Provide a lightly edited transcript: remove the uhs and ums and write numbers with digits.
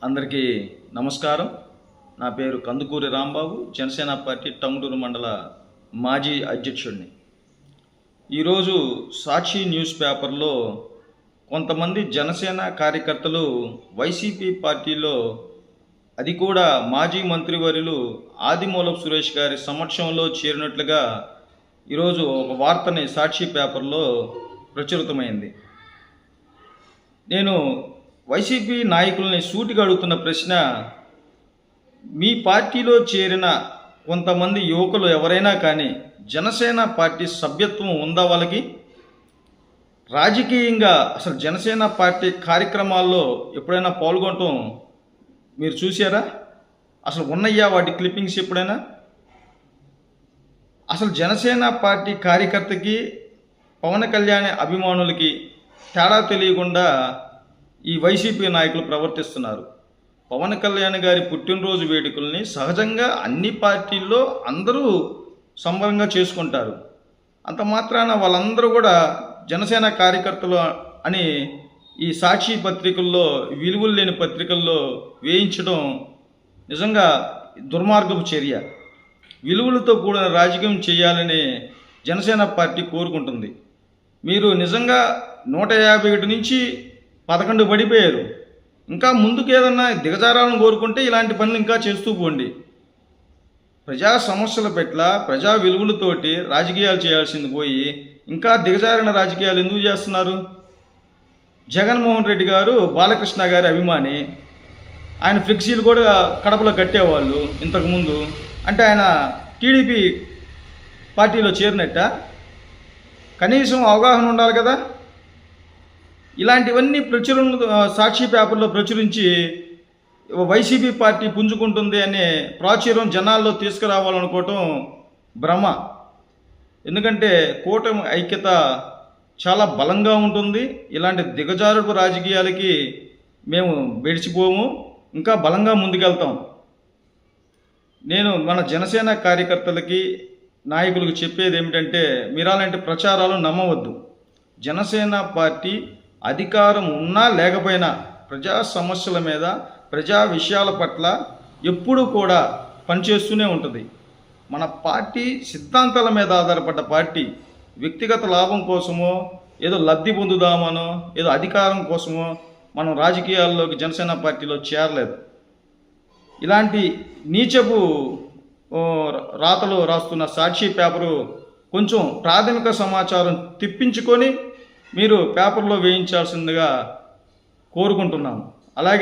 అందరికీ నమస్కారం. నా పేరు కందుకూరి రాంబాబు, జనసేన పార్టీ టంగుటూరు మండల మాజీ అధ్యక్షుడిని. ఈరోజు సాక్షి న్యూస్ పేపర్లో కొంతమంది జనసేన కార్యకర్తలు వైసీపీ పార్టీలో, అది కూడా మాజీ మంత్రివర్యులు ఆదిమూలపు సురేష్ గారి సమక్షంలో చేరినట్లుగా ఈరోజు ఒక వార్తని సాక్షి పేపర్లో ప్రచురితమైంది. నేను వైసీపీ నాయకుల్ని సూటిగా అడుగుతున్న ప్రశ్న, మీ పార్టీలో చేరిన కొంతమంది యువకులు ఎవరైనా కానీ జనసేన పార్టీ సభ్యత్వం ఉందా? వాళ్ళకి రాజకీయంగా అసలు జనసేన పార్టీ కార్యక్రమాల్లో ఎప్పుడైనా పాల్గొనటం మీరు చూసారా? అసలు ఉన్నయ్యా వాటి క్లిప్పింగ్స్ ఎప్పుడైనా? అసలు జనసేన పార్టీ కార్యకర్తకి పవన్ కళ్యాణ్ అభిమానులకి తేడా తెలియకుండా ఈ వైసీపీ నాయకులు ప్రవర్తిస్తున్నారు. పవన్ కళ్యాణ్ గారి పుట్టినరోజు వేడుకల్ని సహజంగా అన్ని పార్టీల్లో అందరూ సంబరంగా చేసుకుంటారు. అంత మాత్రాన వాళ్ళందరూ కూడా జనసేన కార్యకర్తలు అని ఈ సాక్షి పత్రికల్లో, విలువలు లేని పత్రికల్లో వేయించడం నిజంగా దుర్మార్గపు చర్య. విలువలతో కూడిన రాజకీయం చేయాలని జనసేన పార్టీ కోరుకుంటుంది. మీరు నిజంగా 151 నుంచి 11 పడిపోయారు. ఇంకా ముందుకు ఏదన్నా దిగజారాలను కోరుకుంటే ఇలాంటి పనులు ఇంకా చేస్తూ పోండి. ప్రజా సమస్యల పట్ల, ప్రజా విలువలతోటి రాజకీయాలు చేయాల్సింది పోయి ఇంకా దిగజారిన రాజకీయాలు ఎందుకు చేస్తున్నారు? జగన్మోహన్ రెడ్డి గారు బాలకృష్ణ గారి అభిమాని. ఆయన ఫ్లెక్సీలు కూడా కడపలో కట్టేవాళ్ళు ఇంతకుముందు. అంటే ఆయన టీడీపీ పార్టీలో చేరినట్ట? కనీసం అవగాహన ఉండాలి కదా. ఇలాంటివన్నీ సాక్షి పేపర్లో ప్రచురించి వైసీపీ పార్టీ పుంజుకుంటుంది అనే ప్రాచుర్యం జనాల్లో తీసుకురావాలనుకోవటం భ్రమ. ఎందుకంటే కూటమి ఐక్యత చాలా బలంగా ఉంటుంది. ఇలాంటి దిగజారుడు రాజకీయాలకి మేము బెడిచిపోము, ఇంకా బలంగా ముందుకెళ్తాం. నేను మన జనసేన కార్యకర్తలకి, నాయకులకు చెప్పేది ఏమిటంటే, మీరు అలాంటి ప్రచారాలు నమ్మవద్దు. జనసేన పార్టీ అధికారం ఉన్నా లేకపోయినా ప్రజా సమస్యల మీద, ప్రజా విషయాల పట్ల ఎప్పుడూ కూడా పనిచేస్తూనే ఉంటుంది. మన పార్టీ సిద్ధాంతాల మీద ఆధారపడ్డ పార్టీ. వ్యక్తిగత లాభం కోసమో, ఏదో లబ్ధి పొందుదామనో, ఏదో అధికారం కోసమో మనం రాజకీయాల్లోకి జనసేన పార్టీలో చేరలేదు. ఇలాంటి నీచపు రాతలు రాస్తున్న సాక్షి పేపరు కొంచెం ప్రాథమిక సమాచారం తెప్పించుకొని మీరు పేపర్లో వేయించాల్సిందిగా కోరుకుంటున్నాము. అలాగే